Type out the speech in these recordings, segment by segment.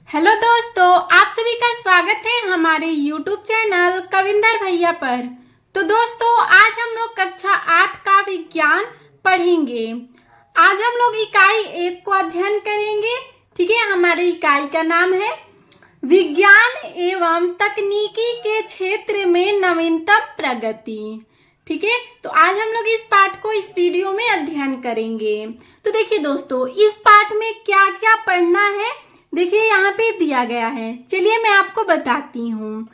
Hello दोस्तों, आप सभी का स्वागत है हमारे YouTube चैनल कविंदर भैया पर। तो दोस्तों, आज हम लोग कक्षा 8 का विज्ञान पढ़ेंगे। आज हम लोग इकाई 1 को अध्ययन करेंगे। ठीक है, हमारी इकाई का नाम है विज्ञान एवं तकनीकी के क्षेत्र में नवीनतम प्रगति। ठीक है, तो आज हम लोग इस पाठ को इस वीडियो में अध्ययन करेंगे। तो देखिए दोस्तों, इस पाठ में क्या क्या पढ़ना है देखिए यहाँ पे दिया गया है। चलिए मैं आपको बताती हूँ।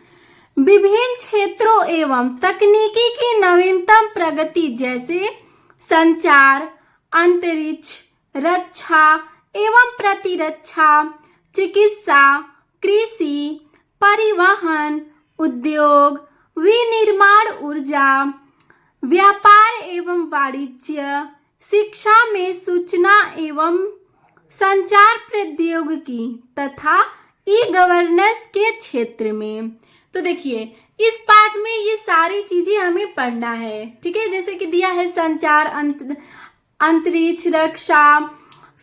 विभिन्न क्षेत्रों एवं तकनीकी की नवीनतम प्रगति जैसे संचार, अंतरिक्ष, रक्षा एवं प्रतिरक्षा, चिकित्सा, कृषि, परिवहन, उद्योग, विनिर्माण ऊर्जा, व्यापार एवं वाणिज्य, शिक्षा में सूचना एवं संचार प्रौद्योगिकी तथा ई गवर्नेंस के क्षेत्र में। तो देखिए इस पाठ में ये सारी चीजें हमें पढ़ना है। ठीक है, जैसे कि दिया है संचार, अंतरिक्ष, रक्षा,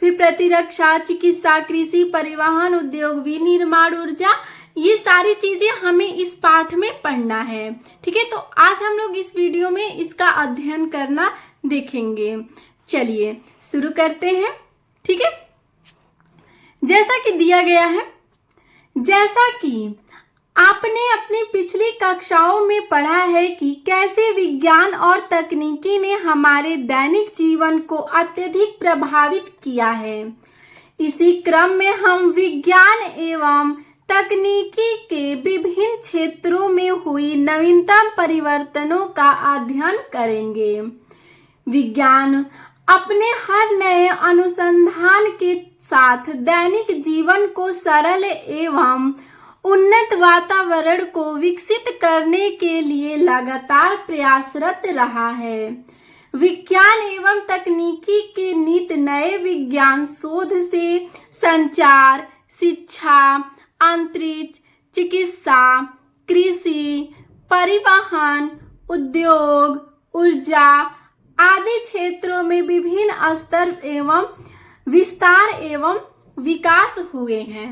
फिर प्रतिरक्षा, चिकित्सा, कृषि, परिवहन, उद्योग, विनिर्माण ऊर्जा, ये सारी चीजें हमें इस पाठ में पढ़ना है। ठीक है, तो आज हम लोग इस वीडियो में इसका अध्ययन करना देखेंगे। चलिए शुरू करते हैं। ठीक है, जैसा कि दिया गया है, जैसा कि आपने अपनी पिछली कक्षाओं में पढ़ा है कि कैसे विज्ञान और तकनीकी ने हमारे दैनिक जीवन को अत्यधिक प्रभावित किया है। इसी क्रम में हम विज्ञान एवं तकनीकी के विभिन्न क्षेत्रों में हुई नवीनतम परिवर्तनों का अध्ययन करेंगे। विज्ञान अपने हर नए अनुसंधान के साथ दैनिक जीवन को सरल एवं उन्नत वातावरण को विकसित करने के लिए लगातार प्रयासरत रहा है। विज्ञान एवं तकनीकी के नित नए विज्ञान शोध से संचार, शिक्षा, अंतरिक्ष, चिकित्सा, कृषि, परिवहन, उद्योग, ऊर्जा आदि क्षेत्रों में विभिन्न स्तर एवं विस्तार एवं विकास हुए हैं।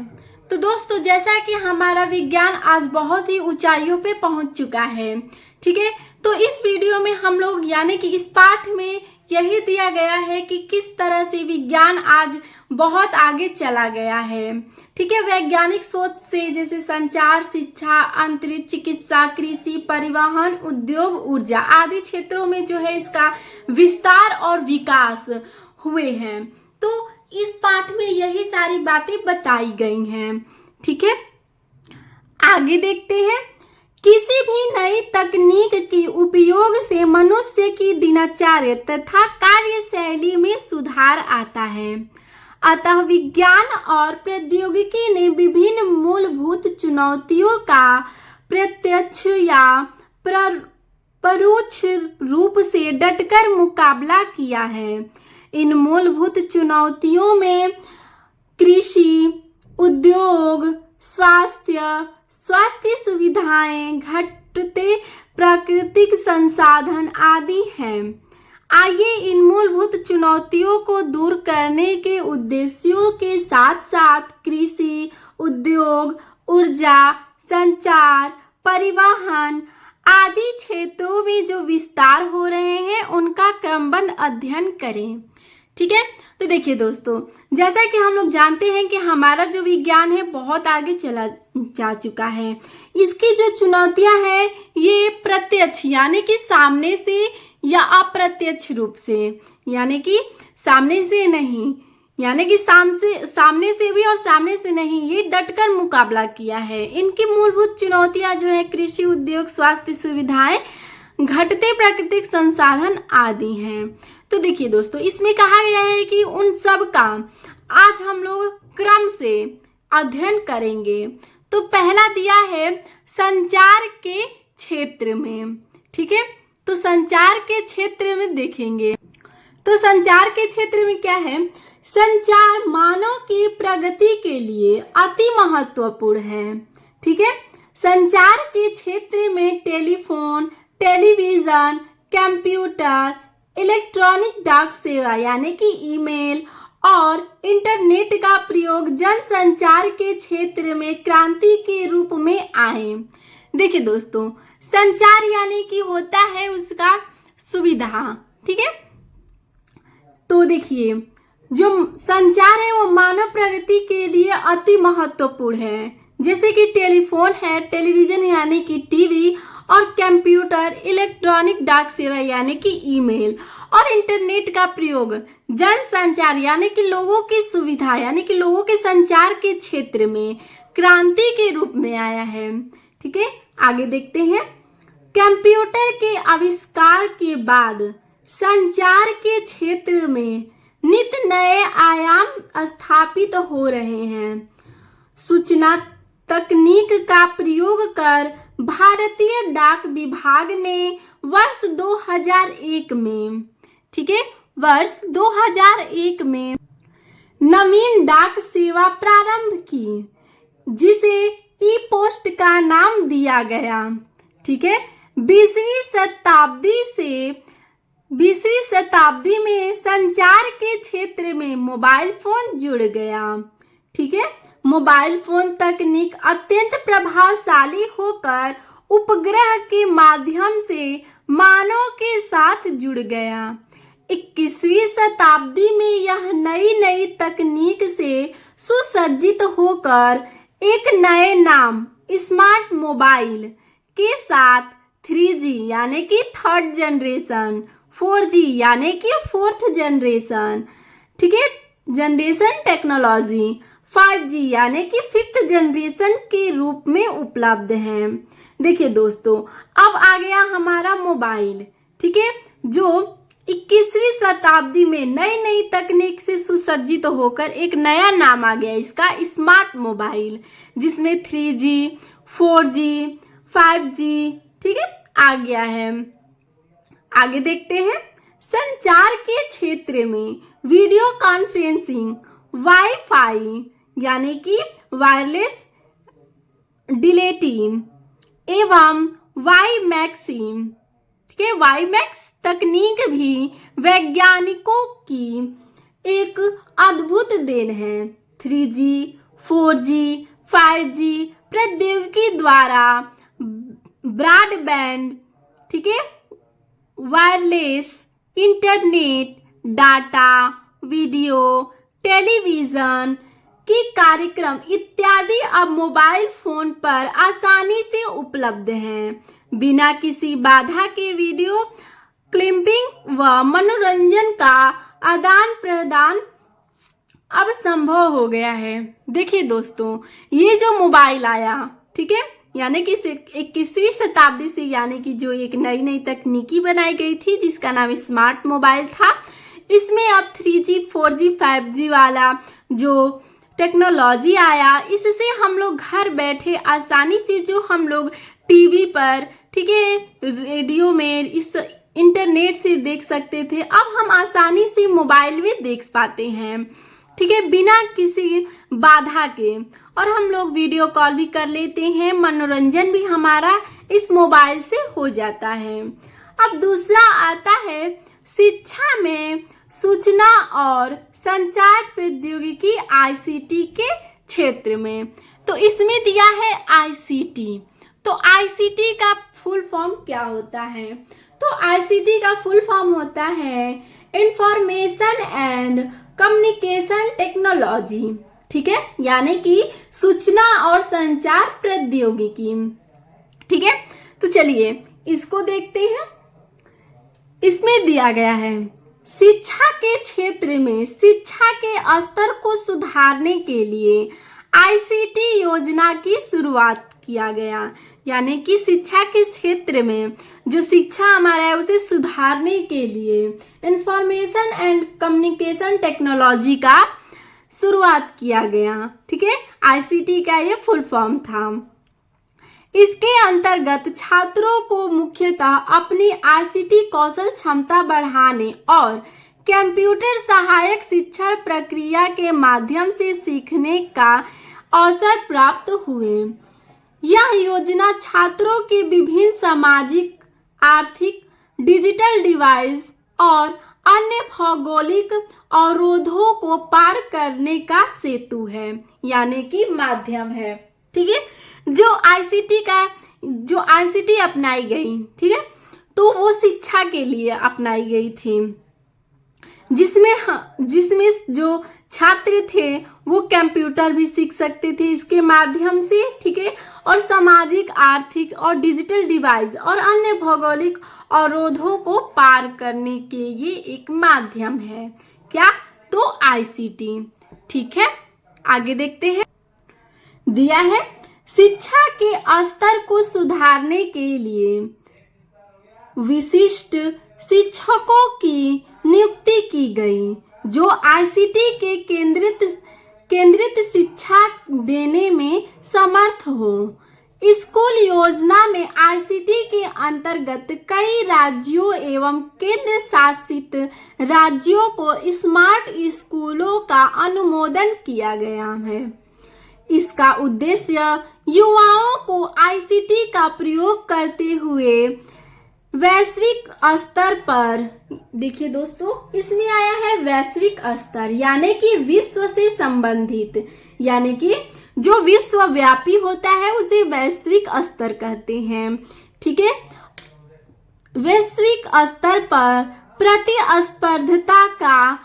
तो दोस्तों, जैसा कि हमारा विज्ञान आज बहुत ही ऊंचाइयों पे पहुंच चुका है। ठीक है, तो इस वीडियो में हम लोग यानी कि इस पाठ में यही दिया गया है कि किस तरह से विज्ञान आज बहुत आगे चला गया है। ठीक है, वैज्ञानिक सोच से जैसे संचार, शिक्षा, अंतरिक्ष, चिकित्सा, कृषि, परिवहन, उद्योग, ऊर्जा आदि क्षेत्रों में जो है इसका विस्तार और विकास हुए हैं। तो इस पाठ में यही सारी बातें बताई गई हैं। ठीक है, आगे देखते हैं। किसी भी नई तकनीक के उपयोग से मनुष्य की दिनचर्या तथा कार्यशैली में सुधार आता है। अतः विज्ञान और प्रौद्योगिकी ने विभिन्न मूलभूत चुनौतियों का प्रत्यक्ष या परोक्ष रूप से डटकर मुकाबला किया है। इन मूलभूत चुनौतियों में कृषि, उद्योग, स्वास्थ्य सुविधाएं, घटते प्राकृतिक संसाधन आदि हैं। आइए इन मूलभूत चुनौतियों को दूर करने के उद्देश्यों के साथ साथ कृषि, उद्योग, ऊर्जा, संचार, परिवहन आदि क्षेत्रों में जो विस्तार हो रहे हैं उनका क्रमबद्ध अध्ययन करें। ठीक है, तो देखिए दोस्तों, जैसा कि हम लोग जानते हैं कि हमारा जो विज्ञान है बहुत आगे चला जा चुका है। इसकी जो चुनौतियां हैं ये प्रत्यक्ष यानी कि सामने से या अप्रत्यक्ष रूप से, यानी कि सामने से नहीं, यानी कि सामने से भी और सामने से नहीं, ये डटकर मुकाबला किया है। इनकी मूलभूत चुनौतियां जो है कृषि, उद्योग, स्वास्थ्य सुविधाएं, घटते प्राकृतिक संसाधन आदि हैं। तो देखिए दोस्तों, इसमें कहा गया है कि उन सब का आज हम लोग क्रम से अध्ययन करेंगे। तो पहला दिया है संचार के क्षेत्र में। ठीक है, तो संचार के क्षेत्र में देखेंगे। तो संचार के क्षेत्र में क्या है? संचार मानव की प्रगति के लिए अति महत्वपूर्ण है। ठीक है, संचार के क्षेत्र में टेलीफोन, टेलीविजन, कंप्यूटर, इलेक्ट्रॉनिक डाक सेवा यानी कि ईमेल और इंटरनेट का प्रयोग जनसंचार के क्षेत्र में क्रांति के रूप में आए। देखिए दोस्तों, संचार यानी कि होता है उसका सुविधा, ठीक है। तो देखिए, जो संचार है वो मानव प्रगति के लिए अति महत्वपूर्ण है। जैसे कि टेलीफोन है, टेलीविजन यानी कि टीवी, और कंप्यूटर, इलेक्ट्रॉनिक डाक सेवा यानी कि ईमेल, और इंटरनेट का प्रयोग जनसंचार यानी कि लोगों की सुविधा यानी कि लोगों के संचार के क्षेत्र में क्रांति के रूप में आया है। ठीक है, आगे देखते हैं। कंप्यूटर के आविष्कार के बाद संचार के क्षेत्र में नित नए आयाम स्थापित हो रहे हैं। सूचना तकनीक का प्रयोग कर भारतीय डाक विभाग ने वर्ष 2001 में, ठीक है, वर्ष 2001 में नवीन डाक सेवा प्रारंभ की, जिसे ई पोस्ट का नाम दिया गया। ठीक है, 20वीं शताब्दी में संचार के क्षेत्र में मोबाइल फोन जुड़ गया। ठीक है, मोबाइल फोन तकनीक अत्यंत प्रभावशाली होकर उपग्रह के माध्यम से मानव के साथ जुड़ गया। 21वीं शताब्दी में यह नई नई तकनीक से सुसज्जित होकर एक नए नाम स्मार्ट मोबाइल के साथ 3G यानी कि थर्ड जनरेशन, 4G यानी कि फोर्थ जनरेशन, ठीक है, जनरेशन टेक्नोलॉजी, 5G यानी कि फिफ्थ जनरेशन के रूप में उपलब्ध है। देखिए दोस्तों, अब आ गया हमारा मोबाइल, ठीक है, जो 21वीं शताब्दी में नई नई तकनीक से सुसज्जित होकर एक नया नाम आ गया इसका, स्मार्ट मोबाइल, जिसमें 3G, 4G, 5G, ठीक है, आ गया है। आगे देखते हैं। संचार के क्षेत्र में वीडियो कॉन्फ्रेंसिंग, वाईफाई यानी कि वायरलेस डिलेटी एवं वाईमैक्सिंग, ठीक है, वाईमैक्स तकनीक भी वैज्ञानिकों की एक अद्भुत देन है। 3G, 4G, 5G प्रौद्योगिकी द्वारा ब्रॉडबैंड, ठीक है, wireless internet, data, video, television की कार्यक्रम इत्यादि अब मोबाइल फोन पर आसानी से उपलब्ध हैं। बिना किसी बाधा के वीडियो क्लिपिंग व मनोरंजन का आदान प्रदान अब संभव हो गया है। देखिए दोस्तों, ये जो मोबाइल आया, ठीक है, यानी कि 21वीं शताब्दी से, यानी कि जो एक नई नई तकनीकी बनाई गई थी जिसका नाम स्मार्ट मोबाइल था, इसमें अब 3G, 4G, 5G वाला जो टेक्नोलॉजी आया, इससे हम लोग घर बैठे आसानी से जो हम लोग टीवी पर, ठीक है, रेडियो में, इस इंटरनेट से देख सकते थे, अब हम आसानी से मोबाइल में देख पाते हैं, ठीक है, बिना किसी बाधा के, और हम लोग वीडियो कॉल भी कर लेते हैं, मनोरंजन भी हमारा इस मोबाइल से हो जाता है। अब दूसरा आता है शिक्षा में सूचना और संचार प्रौद्योगिकी ICT के क्षेत्र में। तो इसमें दिया है ICT। तो ICT का फुल फॉर्म क्या होता है? तो ICT का फुल फॉर्म होता है इंफॉर्मेशन एंड कम्युनिकेशन टेक्नोलॉजी, ठीक है, यानी कि सूचना और संचार प्रौद्योगिकी। ठीक है, तो चलिए इसको देखते हैं। इसमें दिया गया है शिक्षा के क्षेत्र में शिक्षा के स्तर को सुधारने के लिए ICT योजना की शुरुआत किया गया, यानी कि शिक्षा के क्षेत्र में जो शिक्षा हमारा है उसे सुधारने के लिए इंफॉर्मेशन एंड कम्युनिकेशन टेक्नोलॉजी का शुरुआत किया गया। ठीक है, ICT का ये फुल फॉर्म था। इसके अंतर्गत छात्रों को मुख्यतः अपनी ICT कौशल क्षमता बढ़ाने और कंप्यूटर सहायक शिक्षण प्रक्रिया के माध्यम से सीखने का अवसर प्राप्त हुए। यह योजना छात्रों के विभिन्न सामाजिक, आर्थिक, डिजिटल डिवाइस और अन्य भौगोलिक अवरोधों को पार करने का सेतु है, यानी कि माध्यम है। ठीक है, जो आईसीटी अपनाई गई, ठीक है, तो वो शिक्षा के लिए अपनाई गई थी, जिसमें जो छात्र थे वो कंप्यूटर भी सीख सकते थे इसके माध्यम से। ठीक है, और सामाजिक, आर्थिक और डिजिटल डिवाइस और अन्य भौगोलिक अवरोधों को पार करने के ये एक माध्यम है। क्या? तो आईसीटी। ठीक है, आगे देखते हैं। दिया है शिक्षा के स्तर को सुधारने के लिए विशिष्ट शिक्षकों की नियुक्ति की गई, जो आईसीटी के केंद्रित शिक्षा देने में समर्थ हो। स्कूल योजना में आईसीटी के अंतर्गत कई राज्यों एवं केंद्र शासित राज्यों को स्मार्ट स्कूलों का अनुमोदन किया गया है। इसका उद्देश्य युवाओं को आईसीटी का प्रयोग करते हुए वैश्विक स्तर पर, देखिए दोस्तों, इसमें आया है वैश्विक स्तर, यानी कि विश्व से संबंधित, यानी कि जो विश्वव्यापी होता है उसे वैश्विक स्तर कहते हैं। ठीक है, वैश्विक स्तर पर प्रतिस्पर्धता का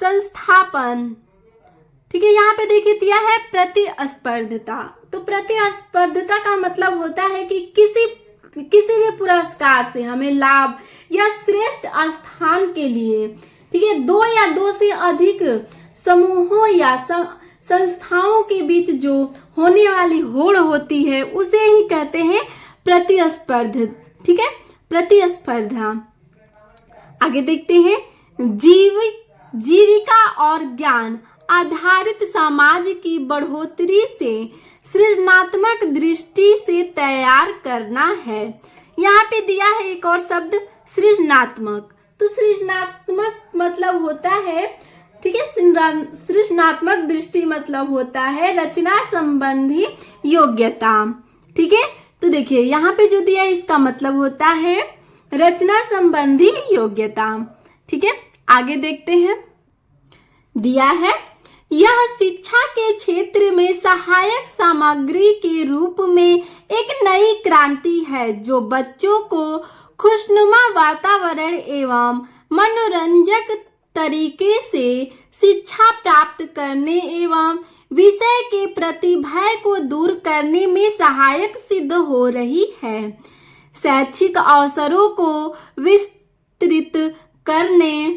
संस्थापन। ठीक है, यहाँ पे देखिए दिया है प्रतिस्पर्धता। तो प्रतिस्पर्धता का मतलब होता है कि किसी भी पुरस्कार से हमें लाभ या श्रेष्ठ स्थान के लिए, ठीक है, दो या दो से अधिक समूहों या संस्थाओं के बीच जो होने वाली होड़ होती है उसे ही कहते हैं प्रतिस्पर्धा। ठीक है, प्रतिस्पर्धा। आगे देखते हैं। जीविका और ज्ञान आधारित समाज की बढ़ोतरी से सृजनात्मक दृष्टि से तैयार करना है। यहाँ पे दिया है एक और शब्द, सृजनात्मक। तो सृजनात्मक मतलब होता है, ठीक है, सृजनात्मक दृष्टि मतलब होता है रचना संबंधी योग्यता। ठीक है, तो देखिए यहाँ पे जो दिया है इसका मतलब होता है रचना संबंधी योग्यता। ठीक है, आगे देखते हैं। दिया है यह शिक्षा के क्षेत्र में सहायक सामग्री के रूप में एक नई क्रांति है, जो बच्चों को खुशनुमा वातावरण एवं मनोरंजक तरीके से शिक्षा प्राप्त करने एवं विषय के प्रति भय को दूर करने में सहायक सिद्ध हो रही है। शैक्षिक अवसरों को विस्तृत करने,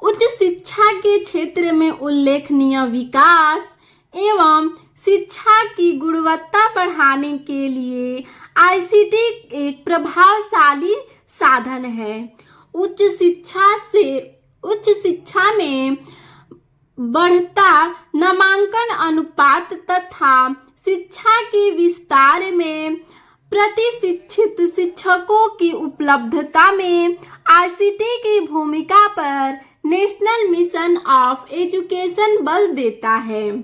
उच्च शिक्षा के क्षेत्र में उल्लेखनीय विकास एवं शिक्षा की गुणवत्ता बढ़ाने के लिए आईसीटी एक प्रभावशाली साधन है। उच्च शिक्षा में बढ़ता नामांकन अनुपात तथा शिक्षा के विस्तार में प्रतिशिक्षित शिक्षकों की उपलब्धता में आईसीटी की भूमिका पर नेशनल मिशन ऑफ एजुकेशन बल देता है।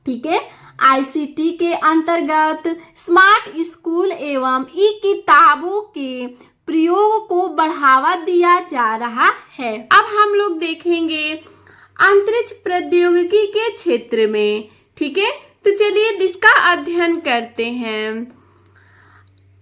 ठीक है, आईसीटी के अंतर्गत स्मार्ट स्कूल एवं ई किताबों के प्रयोग को बढ़ावा दिया जा रहा है। अब हम लोग देखेंगे अंतरिक्ष प्रौद्योगिकी के क्षेत्र में। ठीक है, तो चलिए इसका अध्ययन करते हैं।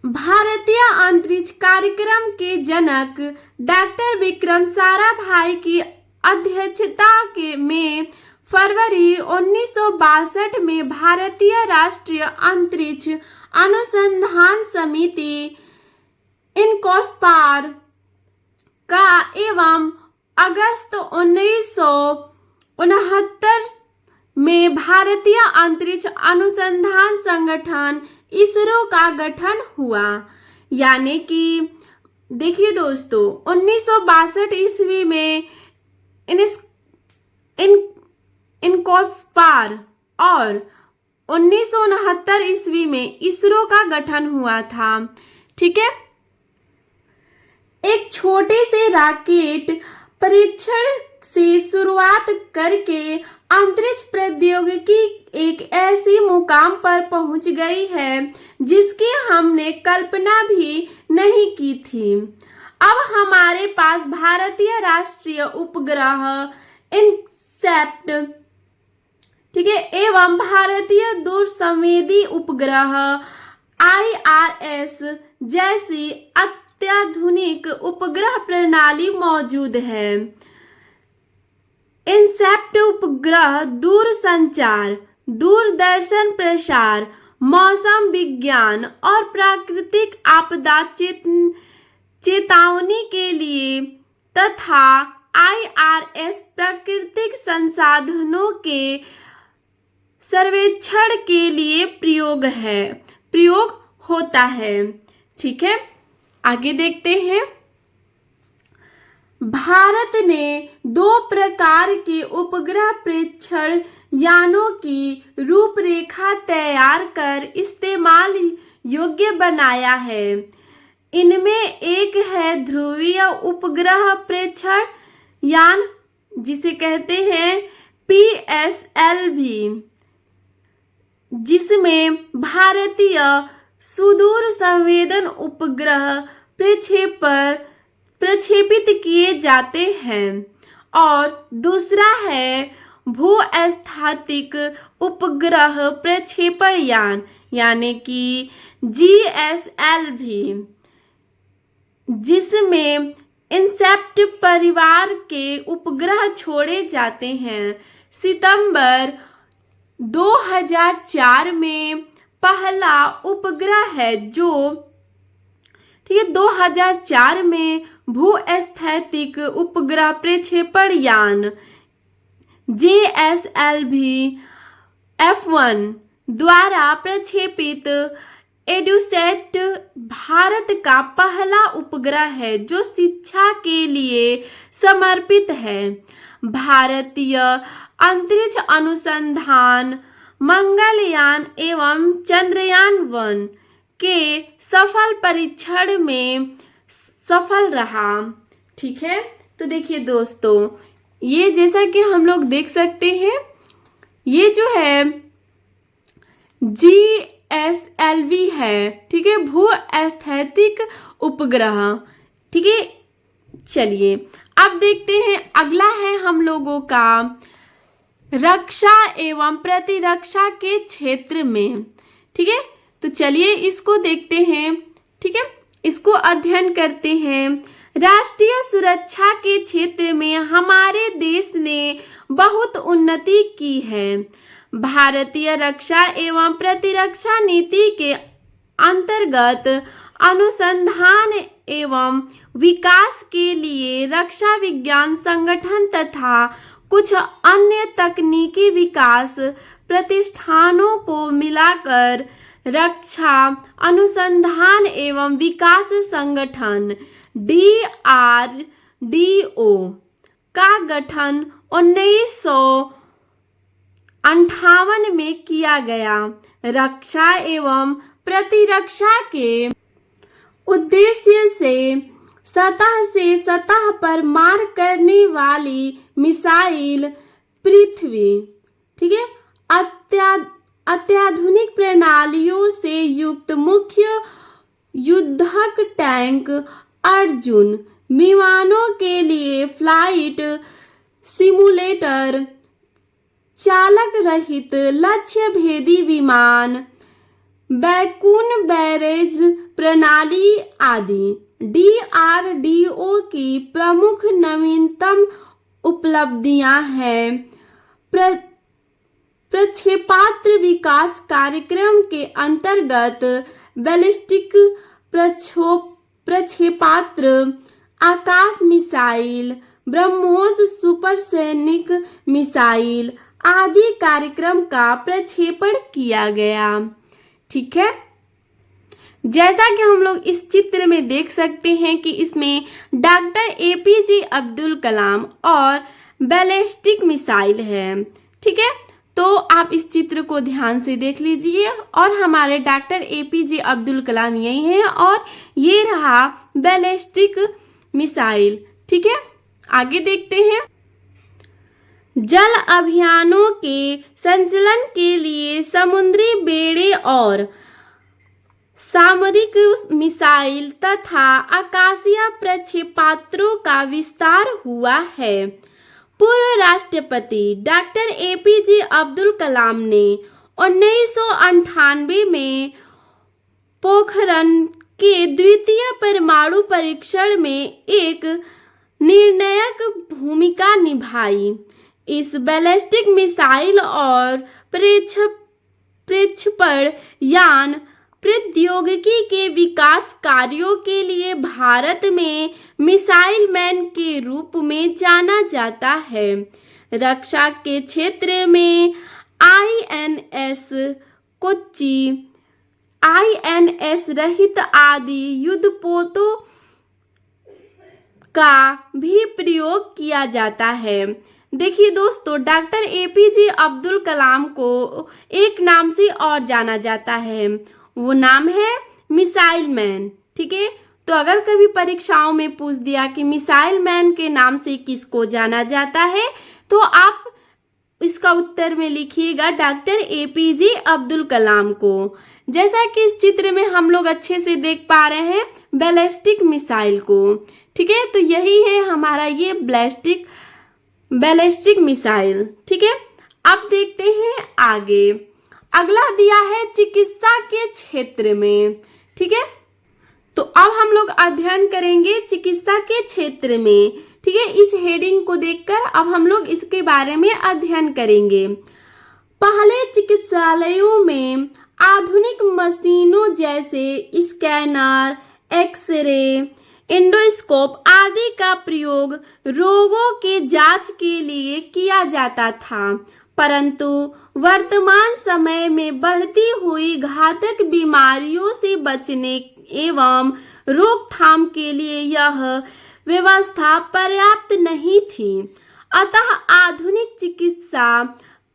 भारतीय अंतरिक्ष कार्यक्रम के जनक डॉक्टर विक्रम साराभाई की अध्यक्षता में फरवरी 1962 में भारतीय राष्ट्रीय अंतरिक्ष अनुसंधान समिति इनकोस्पार का एवं अगस्त 1969 में भारतीय अंतरिक्ष अनुसंधान संगठन इसरो का गठन हुआ। यानी कि देखिए दोस्तों, 1962 ईस्वी में इनकोस्पार और 1969 ईस्वी में इसरो का गठन हुआ था। ठीक है, एक छोटे से रॉकेट परीक्षण से शुरुआत करके अंतरिक्ष प्रौद्योगिकी एक ऐसी मुकाम पर पहुंच गई है जिसकी हमने कल्पना भी नहीं की थी। अब हमारे पास भारतीय राष्ट्रीय उपग्रह इनसेप्ट, ठीक है, एवं भारतीय दूरसंवेदी उपग्रह IRS जैसी अत्याधुनिक उपग्रह प्रणाली मौजूद है। इनसेप्ट उपग्रह दूरसंचार, दूरदर्शन प्रसार, मौसम विज्ञान और प्राकृतिक आपदा चेतावनी के लिए तथा IRS प्राकृतिक संसाधनों के सर्वेक्षण के लिए प्रयोग होता है। ठीक है, आगे देखते हैं। भारत ने 2 प्रकार के उपग्रह प्रेक्षण यानों की रूपरेखा तैयार कर इस्तेमाल योग्य बनाया है। इनमें एक है ध्रुवीय उपग्रह प्रेक्षण यान, जिसे कहते हैं PSLV, जिसमें भारतीय सुदूर संवेदन उपग्रह प्रक्षेपित किए जाते हैं, और दूसरा है भूस्थैतिक उपग्रह प्रक्षेपण यान यानी कि GSLV, जिसमें इनसेप्ट परिवार के उपग्रह छोड़े जाते हैं। सितंबर 2004 में पहला उपग्रह है जो, ठीक है, 2004 में भूस्थैतिक उपग्रह प्रक्षेपण यान JSLV F1 द्वारा प्रक्षेपित एडुसैट भारत का पहला उपग्रह है जो शिक्षा के लिए समर्पित है। भारतीय अंतरिक्ष अनुसंधान मंगलयान एवं चंद्रयान-1 के सफल परीक्षण में सफल रहा। ठीक है, तो देखिए दोस्तों, ये जैसा कि हम लोग देख सकते हैं, ये जो है GSLV है, ठीक है, भूस्थैतिक उपग्रह। ठीक है, चलिए अब देखते हैं, अगला है हम लोगों का रक्षा एवं प्रतिरक्षा के क्षेत्र में। ठीक है, तो चलिए इसको देखते हैं। ठीक है, इसको अध्ययन करते हैं। राष्ट्रीय सुरक्षा के क्षेत्र में हमारे देश ने बहुत उन्नति की है। भारतीय रक्षा एवं प्रतिरक्षा नीति के अंतर्गत अनुसंधान एवं विकास के लिए रक्षा विज्ञान संगठन तथा कुछ अन्य तकनीकी विकास प्रतिष्ठानों को मिलाकर रक्षा अनुसंधान एवं विकास संगठन DRDO का गठन 1958 में किया गया। रक्षा एवं प्रतिरक्षा के उद्देश्य से सतह पर मार करने वाली मिसाइल, पृथ्वी, ठीक है, अत्याधुनिक प्रणालियों से युक्त मुख्य युद्धक टैंक, अर्जुन विमानों के लिए फ्लाइट सिमुलेटर, चालक रहित लक्ष्य भेदी विमान, बैकून बैरेज प्रणाली आदि DRDO की प्रमुख नवीनतम उपलब्धियां हैं। प्रक्षेपास्त्र विकास कार्यक्रम के अंतर्गत बैलिस्टिक प्रक्षेपास्त्र, आकाश मिसाइल, ब्रह्मोस सुपरसोनिक मिसाइल आदि कार्यक्रम का प्रक्षेपण किया गया। ठीक है, जैसा कि हम लोग इस चित्र में देख सकते हैं कि इसमें डॉक्टर APJ अब्दुल कलाम और बैलिस्टिक मिसाइल है। ठीक है, तो आप इस चित्र को ध्यान से देख लीजिए, और हमारे डॉक्टर APJ अब्दुल कलाम यही है, और ये रहा बैलिस्टिक मिसाइल। ठीक है, आगे देखते हैं। जल अभियानों के संचालन के लिए समुद्री बेड़े और सामरिक मिसाइल तथा आकाशीय प्रक्षेपास्त्रों का विस्तार हुआ है। पूर्व राष्ट्रपति डॉक्टर एपीजे अब्दुल कलाम ने 1998 में पोखरण के द्वितीय परमाणु परीक्षण में एक निर्णायक भूमिका निभाई। इस बैलिस्टिक मिसाइल और प्रक्षेपण यान प्रौद्योगिकी के विकास कार्यों के लिए भारत में मिसाइल मैन के रूप में जाना जाता है। रक्षा के क्षेत्र में आईएनएस कोच्चि, आईएनएस रहित आदि युद्धपोतों का भी प्रयोग किया जाता है। देखिए दोस्तों, डॉक्टर एपीजे अब्दुल कलाम को एक नाम से और जाना जाता है, वो नाम है मिसाइल मैन। ठीक है, तो अगर कभी परीक्षाओं में पूछ दिया कि मिसाइल मैन के नाम से किसको जाना जाता है, तो आप इसका उत्तर में लिखिएगा डॉक्टर एपीजे अब्दुल कलाम को। जैसा कि इस चित्र में हम लोग अच्छे से देख पा रहे हैं बैलिस्टिक मिसाइल को। ठीक है, तो यही है हमारा ये बैलिस्टिक मिसाइल। ठीक है, अब देखते हैं आगे। अगला दिया है चिकित्सा के क्षेत्र में। ठीक है, तो अब हम लोग अध्ययन करेंगे चिकित्सा के क्षेत्र में। ठीक है, इस हेडिंग को देखकर अब हम लोग इसके बारे में अध्ययन करेंगे। पहले चिकित्सालयों में आधुनिक मशीनों जैसे स्कैनर, एक्सरे, एंडोस्कोप आदि का प्रयोग रोगों के जांच के लिए किया जाता था, परंतु वर्तमान समय में बढ़ती हुई घातक बीमारियों से बचने एवं रोकथाम के लिए यह व्यवस्था पर्याप्त नहीं थी। अतः आधुनिक चिकित्सा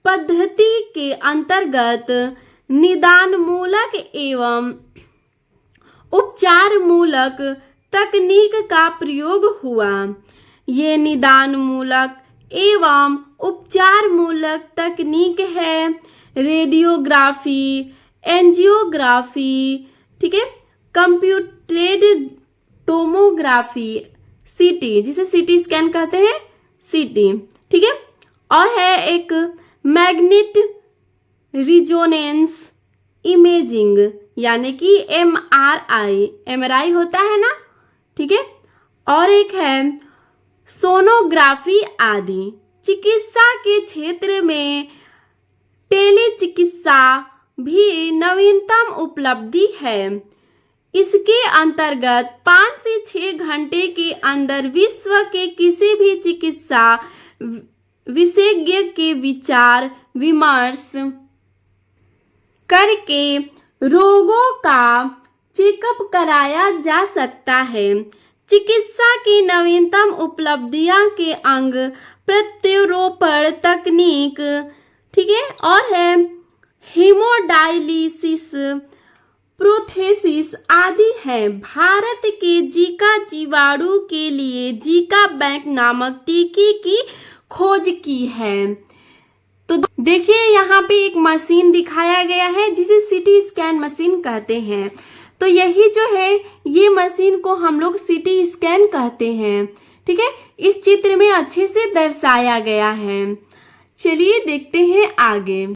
पद्धति के अंतर्गत निदानमूलक एवं उपचारमूलक तकनीक का प्रयोग हुआ। ये निदानमूलक एवं उपचारमूलक तकनीक है रेडियोग्राफी, एंजियोग्राफी, ठीक है, कंप्यूटेड टोमोग्राफी, सीटी, जिसे सीटी स्कैन कहते हैं, सीटी। ठीक है, और है एक मैग्नेट रिजोनेंस इमेजिंग, यानी कि एमआरआई होता है ना। ठीक है, और एक है सोनोग्राफी आदि। चिकित्सा के क्षेत्र में टेलीचिकित्सा भी नवीनतम उपलब्धि है। इसके अंतर्गत 5 से 6 घंटे के अंदर विश्व के किसी भी चिकित्सा विशेषज्ञ के विचार विमर्श करके रोगों का चेकअप कराया जा सकता है। चिकित्सा की नवीनतम उपलब्धियां के अंग प्रत्यारोपण तकनीक, ठीक है, और है हीमोडायलिसिस, प्रोथेसिस आदि है। भारत के जीका जीवाणु के लिए जीका बैंक नामक टीके की खोज की है। तो देखिए यहाँ पे एक मशीन दिखाया गया है जिसे सीटी स्कैन मशीन कहते हैं। तो यही जो है ये मशीन को हम लोग सीटी स्कैन कहते हैं। ठीक है, इस चित्र में अच्छे से दर्शाया गया है। चलिए देखते हैं आगे।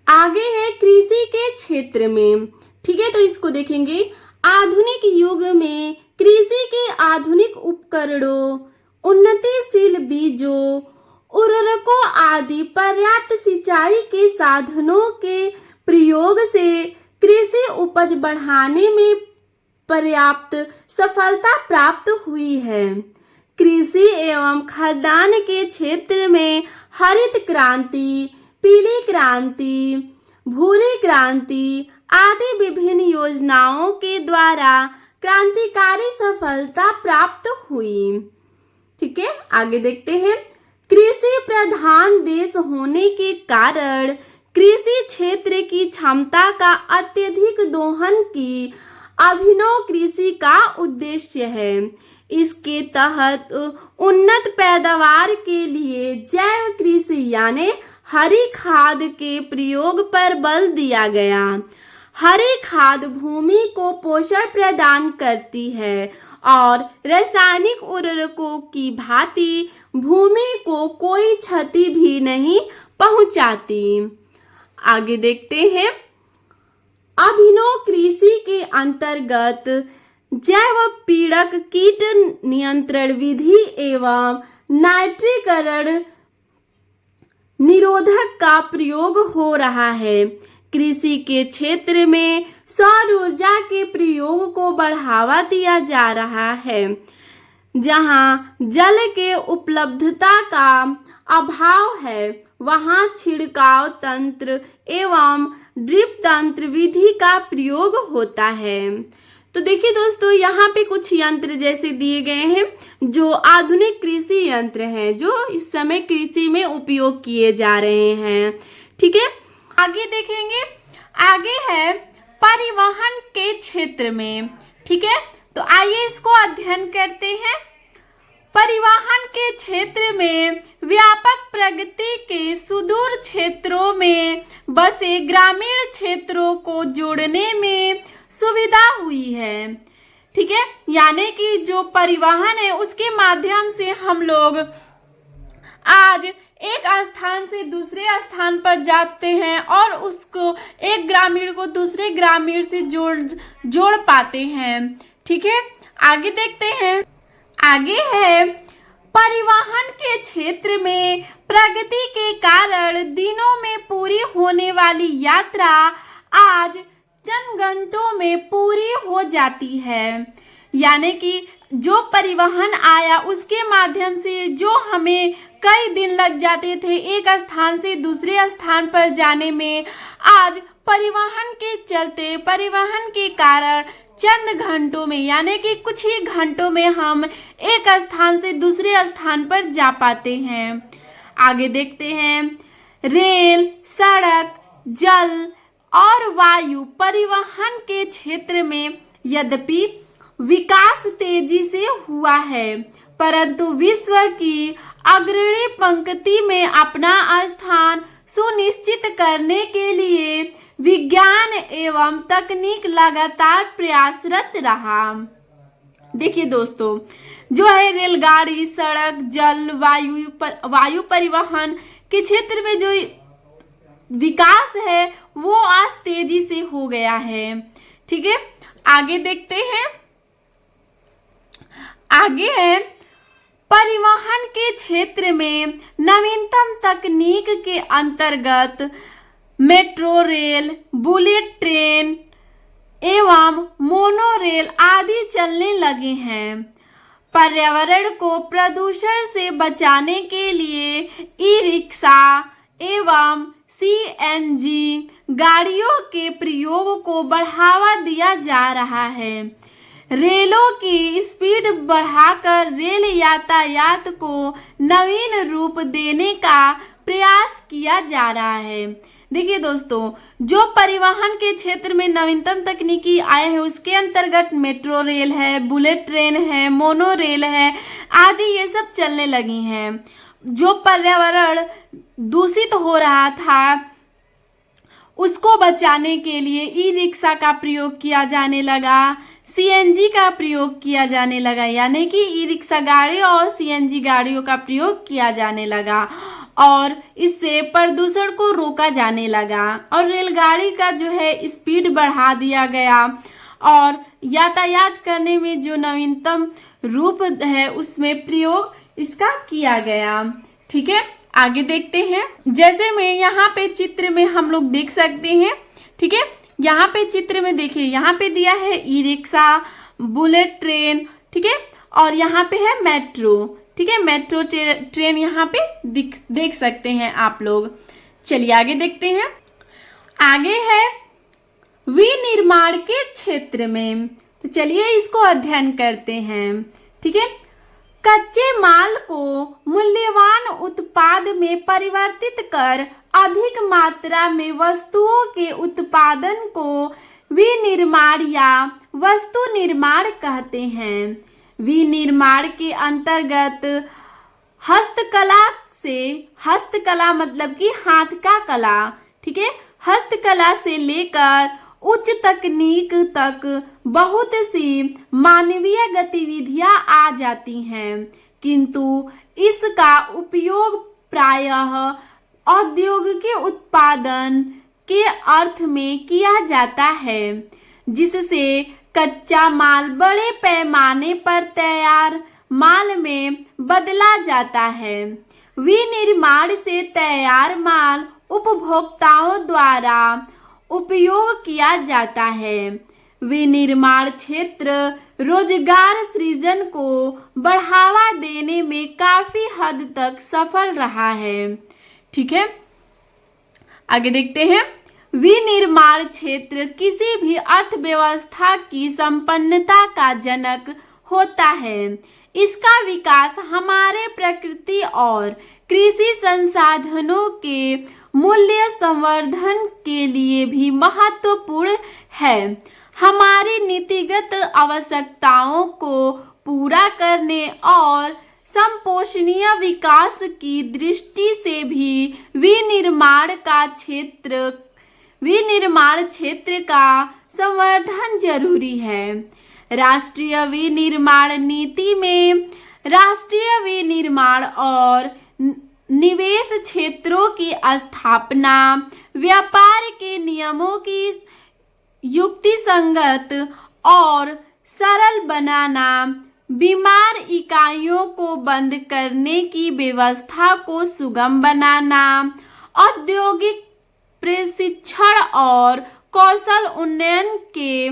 आगे है कृषि के क्षेत्र में। ठीक है, तो इसको देखेंगे। आधुनिक युग में कृषि के आधुनिक उपकरणों, उन्नतिशील बीजों, उर्वरकों आदि पर्याप्त सिंचाई के साधनों के प्रयोग से कृषि उपज बढ़ाने में पर्याप्त सफलता प्राप्त हुई है। कृषि एवं खाद्यान्न के क्षेत्र में हरित क्रांति, पीली क्रांति, भूरी क्रांति आदि विभिन्न योजनाओं के द्वारा क्रांतिकारी सफलता प्राप्त हुई। ठीक है, आगे देखते हैं। कृषि प्रधान देश होने के कारण कृषि क्षेत्र की क्षमता का अत्यधिक दोहन की अभिनव कृषि का उद्देश्य है। इसके तहत उन्नत पैदावार के लिए जैव कृषि यानी हरी खाद के प्रयोग पर बल दिया गया। हरी खाद भूमि को पोषण प्रदान करती है और रासायनिक उर्वरकों की भांति भूमि को कोई क्षति भी नहीं पहुंचाती। आगे देखते हैं। अभिनव कृषि के अंतर्गत जैव पीड़क, कीट नियंत्रण विधि एवं नाइट्रीकरण निरोधक का प्रयोग हो रहा है। कृषि के क्षेत्र में सौर ऊर्जा के प्रयोग को बढ़ावा दिया जा रहा है। जहां जल के उपलब्धता का अभाव है, वहां छिड़काव तंत्र एवं ड्रिप तंत्र विधि का प्रयोग होता है। तो देखिए दोस्तों, यहाँ पे कुछ यंत्र जैसे दिए गए हैं जो आधुनिक कृषि यंत्र हैं, जो इस समय कृषि में उपयोग किए जा रहे हैं। ठीक है, आगे देखेंगे। आगे है परिवहन के क्षेत्र में। ठीक है, तो आइए इसको अध्ययन करते हैं। परिवहन के क्षेत्र में व्यापक प्रगति के सुदूर क्षेत्रों में बसे ग्रामीण क्षेत्रों को जोड़ने में सुविधा हुई है। ठीक है, यानी कि जो परिवहन है उसके माध्यम से हम लोग आज एक स्थान से दूसरे स्थान पर जाते हैं और उसको एक ग्रामीण को दूसरे ग्रामीण से जोड़ पाते हैं। ठीक है, आगे देखते हैं। आगे है परिवहन के क्षेत्र में प्रगति के कारण दिनों में पूरी होने वाली यात्रा आज चंद घंटों में पूरी हो जाती है। यानी कि जो परिवहन आया उसके माध्यम से जो हमें कई दिन लग जाते थे एक स्थान से दूसरे स्थान पर जाने में, आज परिवहन के चलते, परिवहन के कारण चंद घंटों में यानी कि कुछ ही घंटों में हम एक स्थान से दूसरे स्थान पर जा पाते हैं। आगे देखते हैं। रेल, सड़क, जल और वायु परिवहन के क्षेत्र में यद्यपि विकास तेजी से हुआ है, परंतु विश्व की अग्रणी पंक्ति में अपना स्थान सुनिश्चित करने के लिए विज्ञान एवं तकनीक लगातार प्रयासरत रहा। देखिए दोस्तों, जो है रेलगाड़ी, सड़क, जल, वायु परिवहन के क्षेत्र में जो विकास है वो आज तेजी से हो गया है। ठीक है, आगे देखते हैं। आगे है परिवहन के क्षेत्र में नवीनतम तकनीक के अंतर्गत मेट्रो रेल, बुलेट ट्रेन एवं मोनोरेल आदि चलने लगे हैं। पर्यावरण को प्रदूषण से बचाने के लिए ई रिक्शा एवं सीएनजी गाड़ियों के प्रयोग को बढ़ावा दिया जा रहा है। रेलों की स्पीड बढ़ाकर रेल यातायात को नवीन रूप देने का प्रयास किया जा रहा है। देखिए दोस्तों, जो परिवहन के क्षेत्र में नवीनतम तकनीकी आए हैं उसके अंतर्गत मेट्रो रेल है, बुलेट ट्रेन है, मोनो रेल है आदि ये सब चलने लगी हैं। जो पर्यावरण दूषित हो रहा था उसको बचाने के लिए ई रिक्शा का प्रयोग किया जाने लगा, सीएनजी का प्रयोग किया जाने लगा, यानी कि ई रिक्शा गाड़ी और सीएनजी गाड़ियों का प्रयोग किया जाने लगा और इससे प्रदूषण को रोका जाने लगा। और रेलगाड़ी का जो है स्पीड बढ़ा दिया गया और यातायात करने में जो नवीनतम रूप है उसमें प्रयोग इसका किया गया। ठीक है, आगे देखते हैं। जैसे में यहाँ पे चित्र में हम लोग देख सकते हैं। ठीक है, यहाँ पे चित्र में देखिए, यहाँ पे दिया है ई रिक्शा, बुलेट ट्रेन। ठीक है, और यहाँ पे है मेट्रो। ठीक है, मेट्रो ट्रेन यहाँ पे देख सकते हैं आप लोग। चलिए आगे देखते हैं। आगे है विनिर्माण के क्षेत्र में, तो चलिए इसको अध्ययन करते हैं। ठीक है, कच्चे माल को मूल्यवान उत्पाद में परिवर्तित कर अधिक मात्रा में वस्तुओं के उत्पादन को विनिर्माण या वस्तु निर्माण कहते हैं। विनिर्माण के अंतर्गत हस्तकला मतलब कि हाथ का कला, ठीक है, हस्तकला से लेकर उच्च तकनीक तक बहुत सी मानवीय गतिविधियां आ जाती हैं, किंतु इसका उपयोग प्रायः औद्योगिक उत्पादन के अर्थ में किया जाता है, जिससे कच्चा माल बड़े पैमाने पर तैयार माल में बदला जाता है। विनिर्माण से तैयार माल उपभोक्ताओं द्वारा उपयोग किया जाता है। विनिर्माण क्षेत्र रोजगार सृजन को बढ़ावा देने में काफी हद तक सफल रहा है। ठीक है, आगे देखते हैं। विनिर्माण क्षेत्र किसी भी अर्थव्यवस्था की संपन्नता का जनक होता है। इसका विकास हमारे प्रकृति और कृषि संसाधनों के मूल्य संवर्धन के लिए भी महत्वपूर्ण है। हमारी नीतिगत आवश्यकताओं को पूरा करने और संपोषणीय विकास की दृष्टि से भी विनिर्माण क्षेत्र का संवर्धन जरूरी है। राष्ट्रीय विनिर्माण नीति में राष्ट्रीय विनिर्माण और निवेश क्षेत्रों की स्थापना, व्यापार के नियमों की युक्तिसंगत और सरल बनाना, बीमार इकाइयों को बंद करने की व्यवस्था को सुगम बनाना, औद्योगिक प्रशिक्षण और कौशल उन्नयन के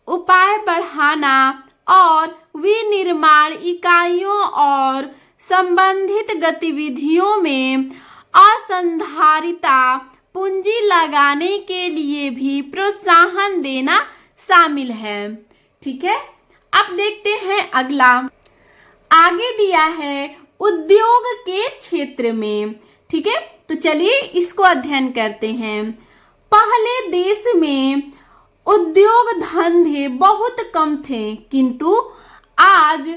उपाय बढ़ाना और विनिर्माण इकाइयों और संबंधित गतिविधियों में असंधारिता पूंजी लगाने के लिए भी प्रोत्साहन देना शामिल है। ठीक है, अब देखते हैं अगला। आगे दिया है उद्योग के क्षेत्र में। ठीक है, तो चलिए इसको अध्ययन करते हैं। पहले देश में उद्योग धंधे बहुत कम थे, किंतु आज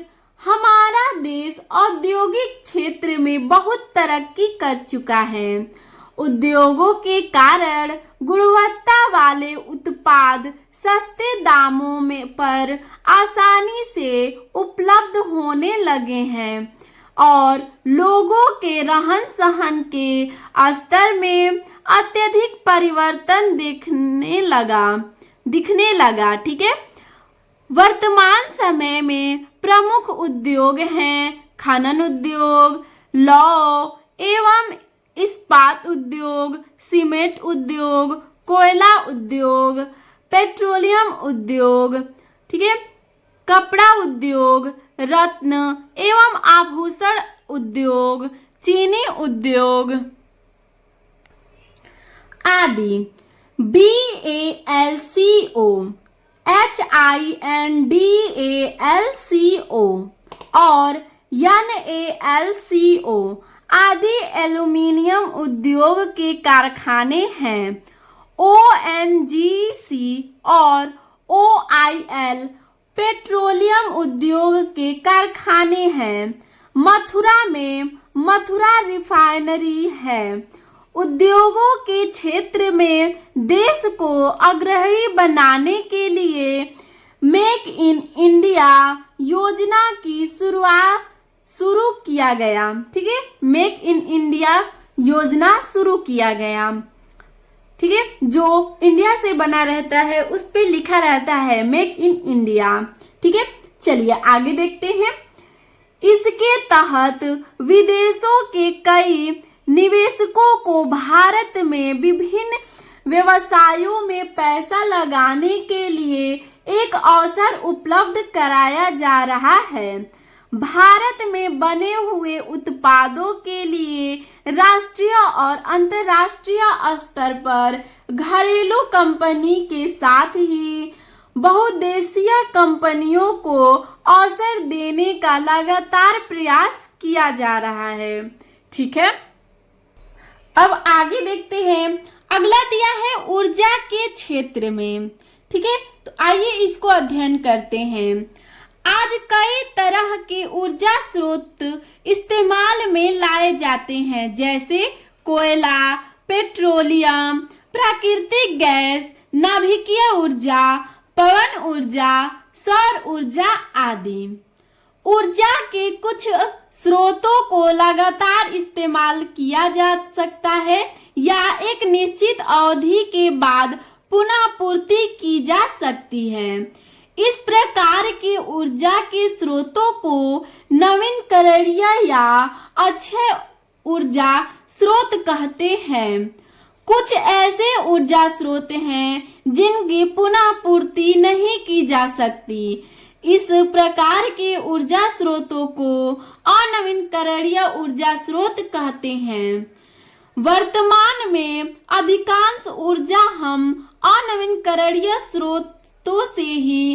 हमारा देश औद्योगिक क्षेत्र में बहुत तरक्की कर चुका है। उद्योगों के कारण गुणवत्ता वाले उत्पाद सस्ते दामों में पर आसानी से उपलब्ध होने लगे हैं और लोगों के रहन सहन के स्तर में अत्यधिक परिवर्तन दिखने लगा। ठीक है, वर्तमान समय में प्रमुख उद्योग हैं खनन उद्योग, लौह एवं इस्पात उद्योग, सीमेंट उद्योग, कोयला उद्योग, पेट्रोलियम उद्योग, ठीक है, कपड़ा उद्योग, रत्न एवं आभूषण उद्योग, चीनी उद्योग आदि। BALCO, HINDALCO और NALCO आदि एल्यूमीनियम उद्योग के कारखाने हैं। ONGC और OIL पेट्रोलियम उद्योग के कारखाने हैं। मथुरा में मथुरा रिफाइनरी है। उद्योगों के क्षेत्र में देश को अग्रणी बनाने के लिए मेक इन इंडिया योजना की शुरू किया गया। ठीक है, मेक इन इंडिया योजना शुरू किया गया। ठीक है, जो इंडिया से बना रहता है उस पे लिखा रहता है मेक इन इंडिया। ठीक है, चलिए आगे देखते हैं। इसके तहत विदेशों के कई निवेशकों को भारत में विभिन्न व्यवसायों में पैसा लगाने के लिए एक अवसर उपलब्ध कराया जा रहा है। भारत में बने हुए उत्पादों के लिए राष्ट्रीय और अंतर्राष्ट्रीय स्तर पर घरेलू कंपनी के साथ ही बहुदेशीय कंपनियों को अवसर देने का लगातार प्रयास किया जा रहा है। ठीक है, अब आगे देखते हैं। अगला दिया है ऊर्जा के क्षेत्र में। ठीक है, तो आइए इसको अध्ययन करते हैं। आज कई तरह के ऊर्जा स्रोत इस्तेमाल में लाए जाते हैं, जैसे कोयला, पेट्रोलियम, प्राकृतिक गैस, नाभिकीय ऊर्जा, पवन ऊर्जा, सौर ऊर्जा आदि। ऊर्जा के कुछ स्रोतों को लगातार इस्तेमाल किया जा सकता है या एक निश्चित अवधि के बाद पुनः पूर्ति की जा सकती है। इस प्रकार की ऊर्जा के स्रोतों को नवीकरणीय या अक्षय ऊर्जा स्रोत कहते हैं। कुछ ऐसे ऊर्जा स्रोत हैं जिनकी पुनः पूर्ति नहीं की जा सकती। इस प्रकार के ऊर्जा स्रोतों को अनवीकरणीय ऊर्जा स्रोत कहते हैं। वर्तमान में अधिकांश ऊर्जा हम अनवीकरणीय स्रोतों से ही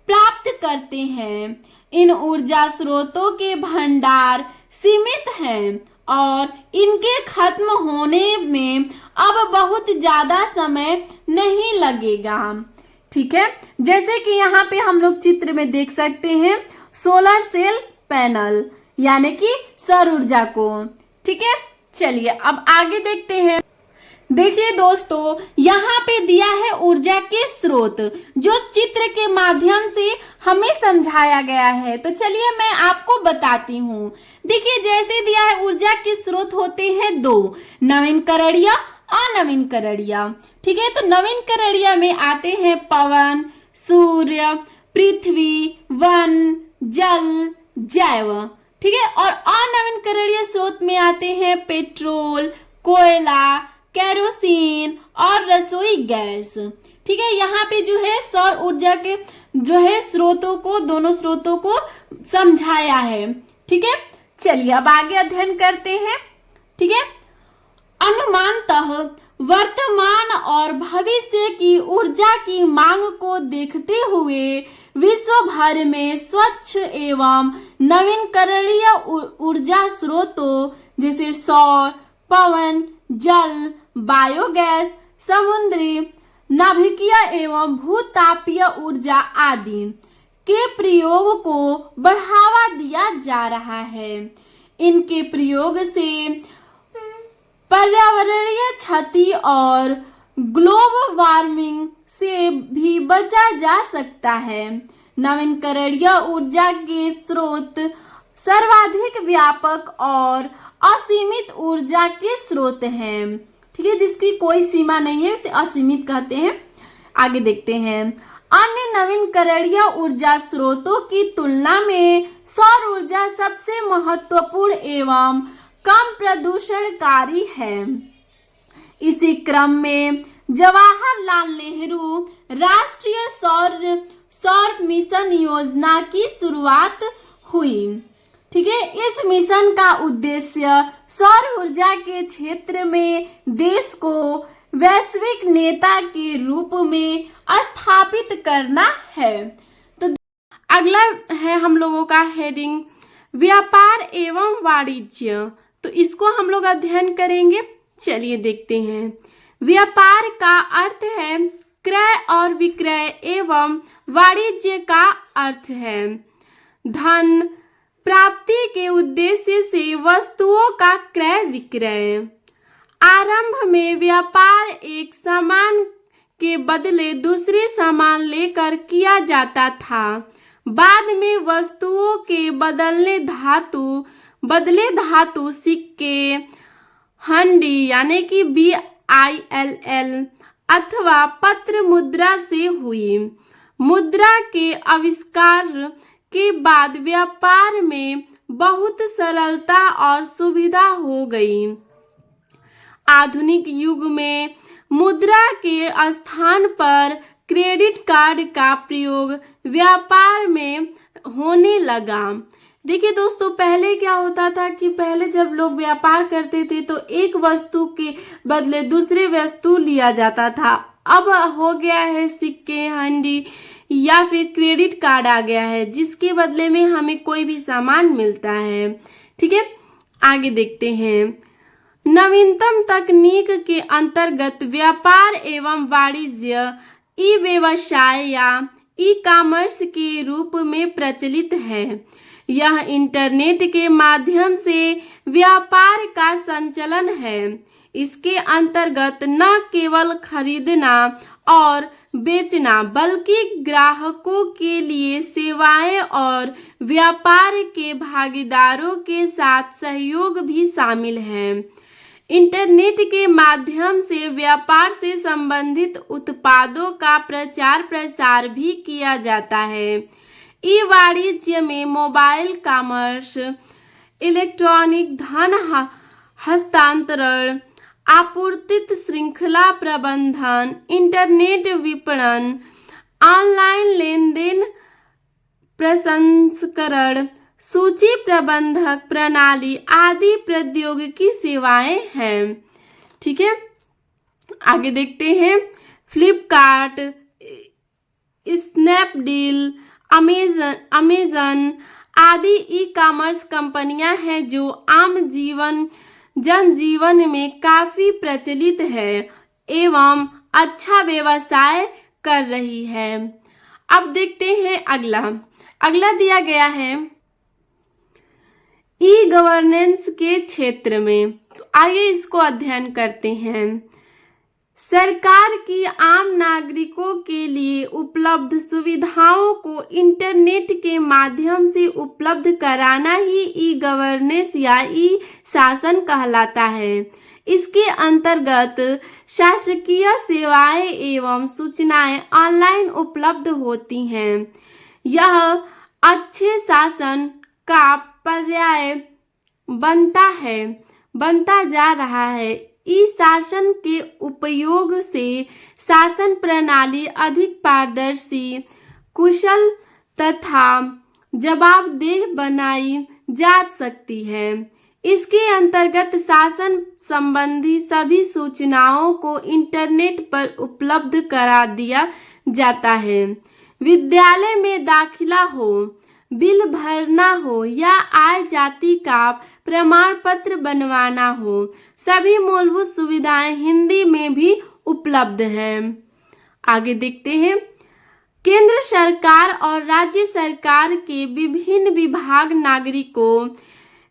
प्राप्त करते हैं। इन ऊर्जा स्रोतों के भंडार सीमित हैं और इनके खत्म होने में अब बहुत ज्यादा समय नहीं लगेगा। ठीक है, जैसे कि यहाँ पे हम लोग चित्र में देख सकते हैं सोलर सेल पैनल यानी कि सौर ऊर्जा को। ठीक है, चलिए अब आगे देखते हैं। देखिए दोस्तों, यहाँ पे दिया है ऊर्जा के स्रोत जो चित्र के माध्यम से हमें समझाया गया है। तो चलिए मैं आपको बताती हूँ। देखिए जैसे दिया है ऊर्जा के स्रोत होते हैं दो, नवीकरणीय, अनवीकरणीय। ठीक है, तो नवीकरणीय में आते हैं पवन, सूर्य, पृथ्वी, वन, जल, जैव। ठीक है, और अनवीकरणीय स्रोत में आते हैं पेट्रोल, कोयला, केरोसिन और रसोई गैस। ठीक है, यहाँ पे जो है सौर ऊर्जा के जो है स्रोतों को, दोनों स्रोतों को समझाया है। ठीक है, चलिए अब आगे अध्ययन करते हैं। ठीक है, अनुमानतः वर्तमान और भविष्य की ऊर्जा की मांग को देखते हुए विश्व भर में स्वच्छ एवं नवीकरणीय ऊर्जा स्रोतों जैसे सौर, पवन, जल, बायोगैस, समुद्री, नाभिकीय एवं भूतापीय ऊर्जा आदि के प्रयोग को बढ़ावा दिया जा रहा है। इनके प्रयोग से पर्यावरणीय क्षति और ग्लोबल वार्मिंग से भी बचा जा सकता है। नवीकरणीय ऊर्जा के स्रोत सर्वाधिक व्यापक और असीमित ऊर्जा के स्रोत हैं। ठीक है, जिसकी कोई सीमा नहीं है, उसे असीमित कहते हैं। आगे देखते हैं। अन्य नवीकरणीय ऊर्जा स्रोतों की तुलना में सौर ऊर्जा सबसे महत्वपूर्ण एवं कम प्रदूषणकारी है। इसी क्रम में जवाहरलाल नेहरू राष्ट्रीय सौर मिशन योजना की शुरुआत हुई। ठीक है, इस मिशन का उद्देश्य सौर ऊर्जा के क्षेत्र में देश को वैश्विक नेता के रूप में स्थापित करना है। तो अगला है हम लोगों का हेडिंग व्यापार एवं वाणिज्य। तो इसको हम लोग अध्ययन करेंगे। चलिए देखते हैं। व्यापार का अर्थ है क्रय और विक्रय एवं वाणिज्य का अर्थ है धन प्राप्ति के उद्देश्य से वस्तुओं का क्रय विक्रय। आरंभ में व्यापार एक सामान के बदले दूसरे सामान लेकर किया जाता था। बाद में वस्तुओं के बदले धातु, सिक्के, हंडी यानी कि BILL अथवा पत्र मुद्रा से हुई। मुद्रा के आविष्कार के बाद व्यापार में बहुत सरलता और सुविधा हो गई। आधुनिक युग में मुद्रा के स्थान पर क्रेडिट कार्ड का प्रयोग व्यापार में होने लगा। देखिए दोस्तों, पहले क्या होता था कि पहले जब लोग व्यापार करते थे तो एक वस्तु के बदले दूसरे वस्तु लिया जाता था। अब हो गया है सिक्के, हंडी या फिर क्रेडिट कार्ड आ गया है, जिसके बदले में हमें कोई भी सामान मिलता है। ठीक है, आगे देखते हैं। नवीनतम तकनीक के अंतर्गत व्यापार एवं वाणिज्य ई व्यवसाय या ई कॉमर्स के रूप में प्रचलित है। यह इंटरनेट के माध्यम से व्यापार का संचालन है। इसके अंतर्गत न केवल खरीदना और बेचना बल्कि ग्राहकों के लिए सेवाएं और व्यापार के भागीदारों के साथ सहयोग भी शामिल है। इंटरनेट के माध्यम से व्यापार से संबंधित उत्पादों का प्रचार प्रसार भी किया जाता है। ई वाणिज्य में मोबाइल कॉमर्स, इलेक्ट्रॉनिक धन हस्तांतरण, आपूर्ति श्रृंखला प्रबंधन, इंटरनेट विपणन, ऑनलाइन लेन देन प्रसंस्करण, सूची प्रबंधक प्रणाली आदि प्रौद्योगिकी सेवाएं हैं। ठीक है, आगे देखते हैं। फ्लिपकार्ट, स्नैपडील, अमेजन आदि ई कॉमर्स कंपनियां हैं जो आम जनजीवन में काफी प्रचलित है एवं अच्छा व्यवसाय कर रही है। अब देखते हैं अगला दिया गया है ई गवर्नेंस के क्षेत्र में। तो आइए इसको अध्ययन करते हैं। सरकार की आम नागरिकों के लिए उपलब्ध सुविधाओं को इंटरनेट के माध्यम से उपलब्ध कराना ही ई गवर्नेंस या ई शासन कहलाता है। इसके अंतर्गत शासकीय सेवाएं एवं सूचनाएं ऑनलाइन उपलब्ध होती हैं। यह अच्छे शासन का पर्याय बनता जा रहा है। ई शासन के उपयोग से शासन प्रणाली अधिक पारदर्शी, कुशल तथा जवाबदेह बनाई जा सकती है। इसके अंतर्गत शासन संबंधी सभी सूचनाओं को इंटरनेट पर उपलब्ध करा दिया जाता है। विद्यालय में दाखिला हो, बिल भरना हो या आय जाति का प्रमाण पत्र बनवाना हो, सभी मूलभूत सुविधाएं हिंदी में भी उपलब्ध हैं। आगे देखते हैं। केंद्र सरकार और राज्य सरकार के विभिन्न विभाग नागरिकों,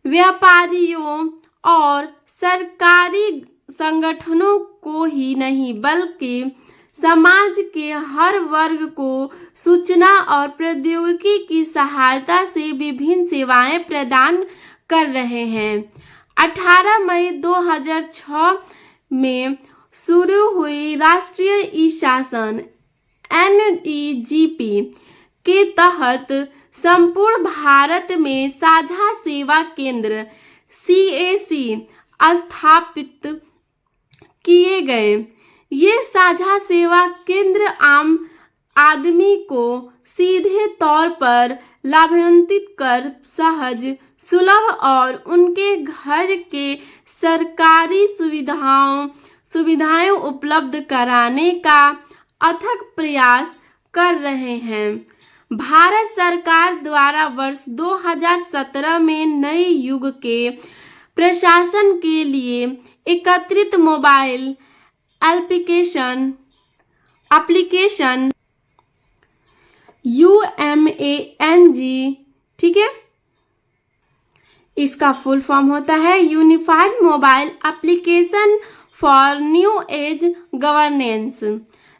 व्यापारियों और सरकारी संगठनों को ही नहीं बल्कि समाज के हर वर्ग को सूचना और प्रौद्योगिकी की सहायता से विभिन्न सेवाएं प्रदान कर रहे हैं। 18 मई 2006 में शुरू हुई राष्ट्रीय ई शासन NEGP के तहत संपूर्ण भारत में साझा सेवा केंद्र CAC स्थापित किए गए। ये साझा सेवा केंद्र आम आदमी को सीधे तौर पर लाभान्वित कर सहज, सुलभ और उनके घर के सरकारी सुविधाएं उपलब्ध कराने का अथक प्रयास कर रहे हैं। भारत सरकार द्वारा वर्ष 2017 में नए युग के प्रशासन के लिए एकत्रित मोबाइल एप्लीकेशन UMANG, ठीक है, इसका फुल फॉर्म होता है unified mobile application for new age governance,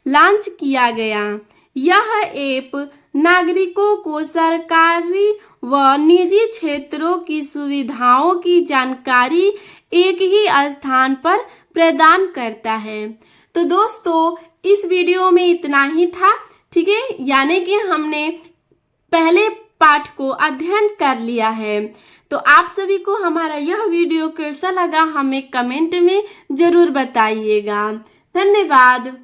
launch किया गया। यह ऐप नागरिकों को सरकारी व निजी क्षेत्रों की सुविधाओं की जानकारी एक ही स्थान पर प्रदान करता है। तो दोस्तों इस वीडियो में इतना ही था, ठीक है, यानी कि हमने पहले पाठ को अध्ययन कर लिया है। तो आप सभी को हमारा यह वीडियो कैसा लगा हमें कमेंट में जरूर बताइएगा। धन्यवाद।